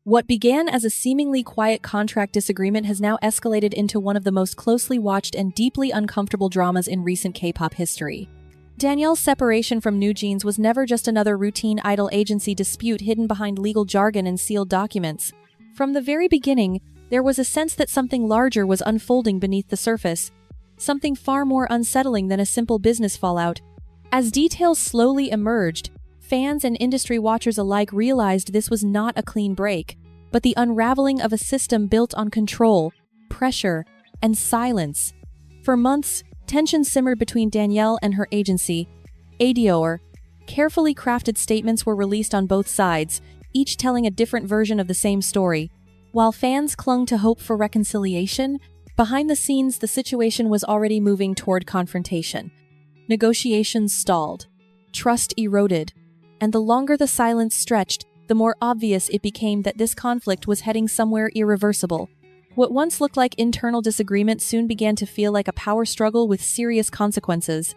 What began as a seemingly quiet contract disagreement has now escalated into one of the most closely watched and deeply uncomfortable dramas in recent K-pop history. Danielle's separation from NewJeans was never just another routine idol agency dispute hidden behind legal jargon and sealed documents. From the very beginning, there was a sense that something larger was unfolding beneath the surface, something far more unsettling than a simple business fallout. As details slowly emerged, fans and industry watchers alike realized this was not a clean break, but the unraveling of a system built on control, pressure, and silence. For months, tension simmered between Danielle and her agency, ADOR. Carefully crafted statements were released on both sides, each telling a different version of the same story. While fans clung to hope for reconciliation, behind the scenes the situation was already moving toward confrontation. Negotiations stalled. Trust eroded. And the longer the silence stretched, the more obvious it became that this conflict was heading somewhere irreversible. What once looked like internal disagreement soon began to feel like a power struggle with serious consequences.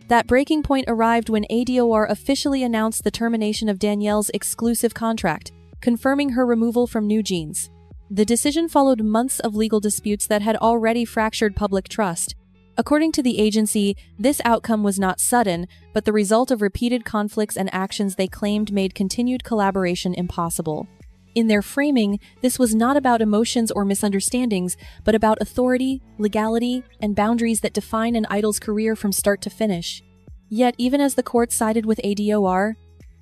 That breaking point arrived when ADOR officially announced the termination of Danielle's exclusive contract, confirming her removal from NewJeans. The decision followed months of legal disputes that had already fractured public trust. According to the agency, this outcome was not sudden, but the result of repeated conflicts and actions they claimed made continued collaboration impossible. In their framing, this was not about emotions or misunderstandings, but about authority, legality, and boundaries that define an idol's career from start to finish. Yet, even as the court sided with ADOR,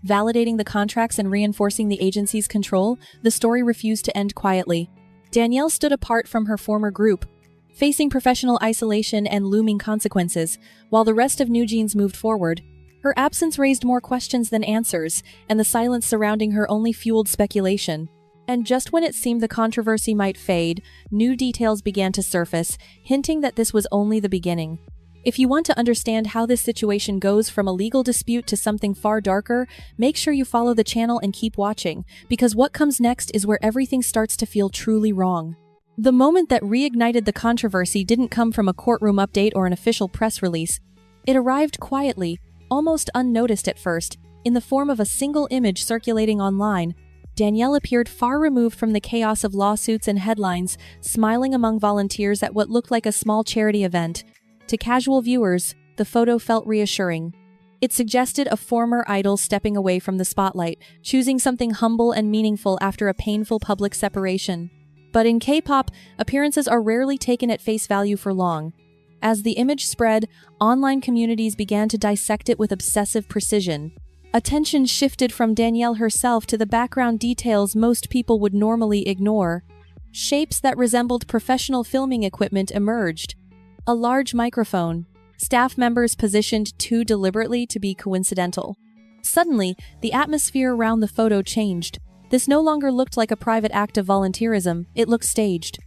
validating the contracts and reinforcing the agency's control, the story refused to end quietly. Danielle stood apart from her former group, facing professional isolation and looming consequences, while the rest of NewJeans moved forward. Her absence raised more questions than answers, and the silence surrounding her only fueled speculation. And just when it seemed the controversy might fade, new details began to surface, hinting that this was only the beginning. If you want to understand how this situation goes from a legal dispute to something far darker, make sure you follow the channel and keep watching, because what comes next is where everything starts to feel truly wrong. The moment that reignited the controversy didn't come from a courtroom update or an official press release. It arrived quietly, almost unnoticed at first, in the form of a single image circulating online. Danielle appeared far removed from the chaos of lawsuits and headlines, smiling among volunteers at what looked like a small charity event. To casual viewers, the photo felt reassuring. It suggested a former idol stepping away from the spotlight, choosing something humble and meaningful after a painful public separation. But in K-pop, appearances are rarely taken at face value for long. As the image spread, online communities began to dissect it with obsessive precision. Attention shifted from Danielle herself to the background details most people would normally ignore. Shapes that resembled professional filming equipment emerged. A large microphone, staff members positioned too deliberately to be coincidental. Suddenly, the atmosphere around the photo changed. This no longer looked like a private act of volunteerism, it looked staged.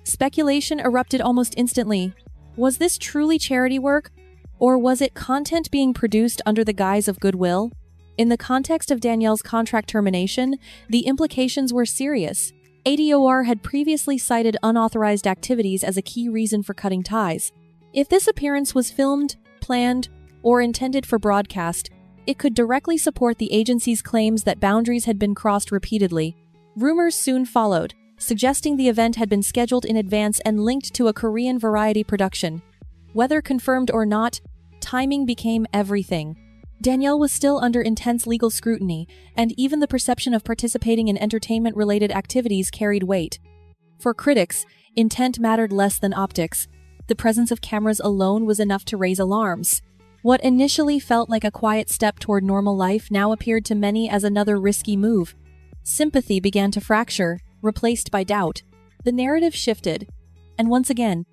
Speculation erupted almost instantly. Was this truly charity work? Or was it content being produced under the guise of goodwill? In the context of Danielle's contract termination, the implications were serious. ADOR had previously cited unauthorized activities as a key reason for cutting ties. If this appearance was filmed, planned, or intended for broadcast, it could directly support the agency's claims that boundaries had been crossed repeatedly. Rumors soon followed, suggesting the event had been scheduled in advance and linked to a Korean variety production. Whether confirmed or not, timing became everything. Danielle was still under intense legal scrutiny, and even the perception of participating in entertainment-related activities carried weight. For critics, intent mattered less than optics. The presence of cameras alone was enough to raise alarms. What initially felt like a quiet step toward normal life now appeared to many as another risky move. Sympathy began to fracture, replaced by doubt. The narrative shifted, and once again,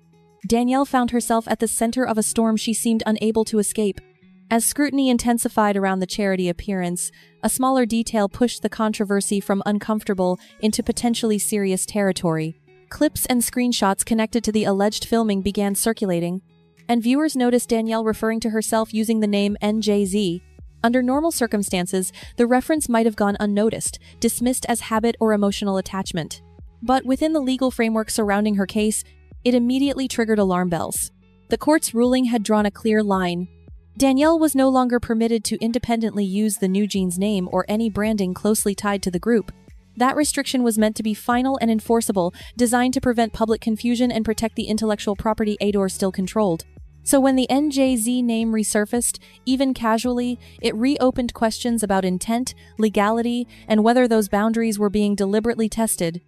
Danielle found herself at the center of a storm she seemed unable to escape. As scrutiny intensified around the charity appearance, a smaller detail pushed the controversy from uncomfortable into potentially serious territory. Clips and screenshots connected to the alleged filming began circulating, and viewers noticed Danielle referring to herself using the name NJZ. Under normal circumstances, the reference might have gone unnoticed, dismissed as habit or emotional attachment. But within the legal framework surrounding her case, it immediately triggered alarm bells. The court's ruling had drawn a clear line. Danielle was no longer permitted to independently use the NewJeans name or any branding closely tied to the group. That restriction was meant to be final and enforceable, designed to prevent public confusion and protect the intellectual property Ador still controlled. So when the NJZ name resurfaced, even casually, it reopened questions about intent, legality, and whether those boundaries were being deliberately tested.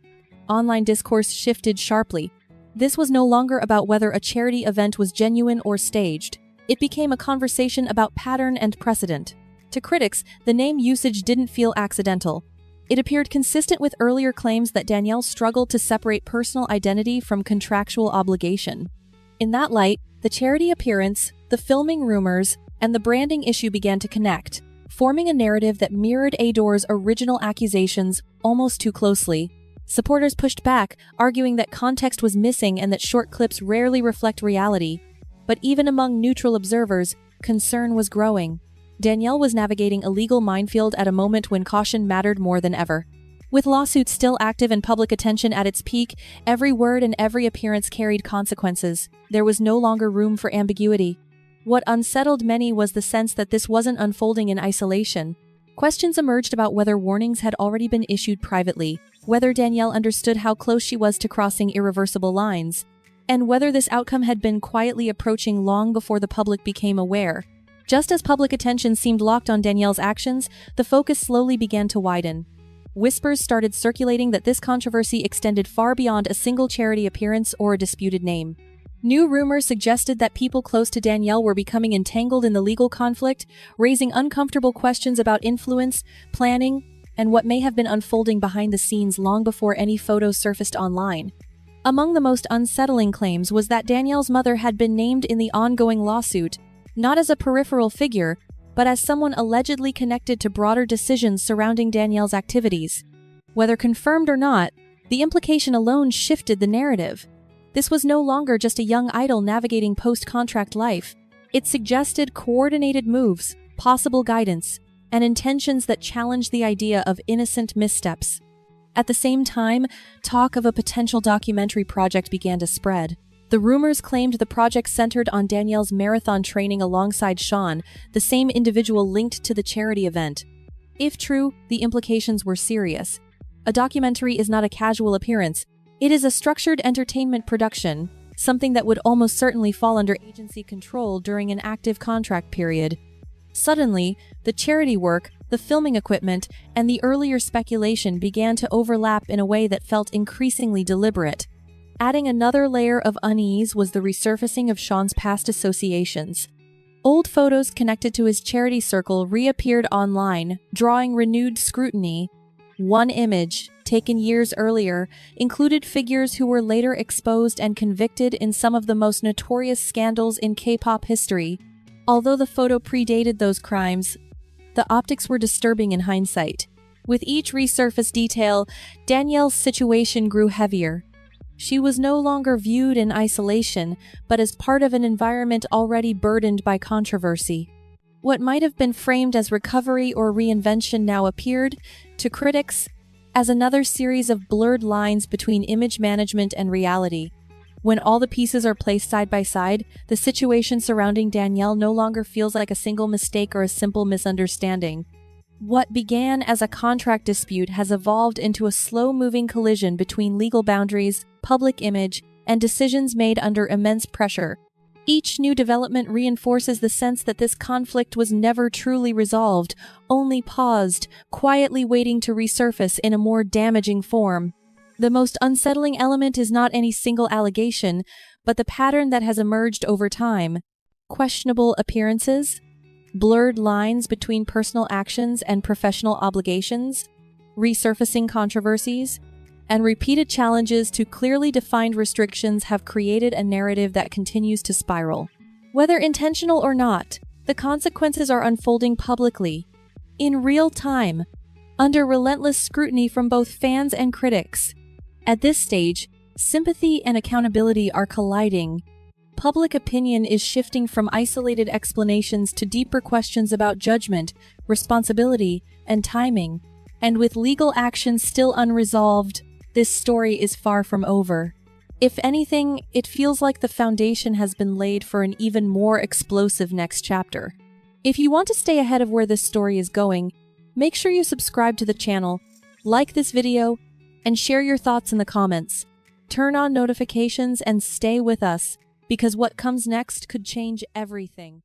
Online discourse shifted sharply. This was no longer about whether a charity event was genuine or staged. It became a conversation about pattern and precedent. To critics, the name usage didn't feel accidental. It appeared consistent with earlier claims that Danielle struggled to separate personal identity from contractual obligation. In that light, the charity appearance, the filming rumors, and the branding issue began to connect, forming a narrative that mirrored Ador's original accusations almost too closely. Supporters pushed back, arguing that context was missing and that short clips rarely reflect reality. But even among neutral observers, concern was growing. Danielle was navigating a legal minefield at a moment when caution mattered more than ever. With lawsuits still active and public attention at its peak, every word and every appearance carried consequences. There was no longer room for ambiguity. What unsettled many was the sense that this wasn't unfolding in isolation. Questions emerged about whether warnings had already been issued privately, whether Danielle understood how close she was to crossing irreversible lines, and whether this outcome had been quietly approaching long before the public became aware. Just as public attention seemed locked on Danielle's actions, the focus slowly began to widen. Whispers started circulating that this controversy extended far beyond a single charity appearance or a disputed name. New rumors suggested that people close to Danielle were becoming entangled in the legal conflict, raising uncomfortable questions about influence, planning, and what may have been unfolding behind the scenes long before any photos surfaced online. Among the most unsettling claims was that Danielle's mother had been named in the ongoing lawsuit, not as a peripheral figure, but as someone allegedly connected to broader decisions surrounding Danielle's activities. Whether confirmed or not, the implication alone shifted the narrative. This was no longer just a young idol navigating post-contract life. It suggested coordinated moves, possible guidance, and intentions that challenged the idea of innocent missteps. At the same time, talk of a potential documentary project began to spread. The rumors claimed the project centered on Danielle's marathon training alongside Sean, the same individual linked to the charity event. If true, the implications were serious. A documentary is not a casual appearance. It is a structured entertainment production, something that would almost certainly fall under agency control during an active contract period. Suddenly, the charity work, the filming equipment, and the earlier speculation began to overlap in a way that felt increasingly deliberate. Adding another layer of unease was the resurfacing of Sean's past associations. Old photos connected to his charity circle reappeared online, drawing renewed scrutiny. One image, taken years earlier, included figures who were later exposed and convicted in some of the most notorious scandals in K-pop history. Although the photo predated those crimes, the optics were disturbing in hindsight. With each resurfaced detail, Danielle's situation grew heavier. She was no longer viewed in isolation, but as part of an environment already burdened by controversy. What might have been framed as recovery or reinvention now appeared, to critics, as another series of blurred lines between image management and reality. When all the pieces are placed side by side, the situation surrounding Danielle no longer feels like a single mistake or a simple misunderstanding. What began as a contract dispute has evolved into a slow-moving collision between legal boundaries, public image, and decisions made under immense pressure. Each new development reinforces the sense that this conflict was never truly resolved, only paused, quietly waiting to resurface in a more damaging form. The most unsettling element is not any single allegation, but the pattern that has emerged over time. Questionable appearances, blurred lines between personal actions and professional obligations, resurfacing controversies, and repeated challenges to clearly defined restrictions have created a narrative that continues to spiral. Whether intentional or not, the consequences are unfolding publicly, in real time, under relentless scrutiny from both fans and critics. At this stage, sympathy and accountability are colliding. Public opinion is shifting from isolated explanations to deeper questions about judgment, responsibility, and timing. And with legal action still unresolved, this story is far from over. If anything, it feels like the foundation has been laid for an even more explosive next chapter. If you want to stay ahead of where this story is going, make sure you subscribe to the channel, Like this video and share your thoughts in the comments. Turn on notifications and stay with us, because what comes next could change everything.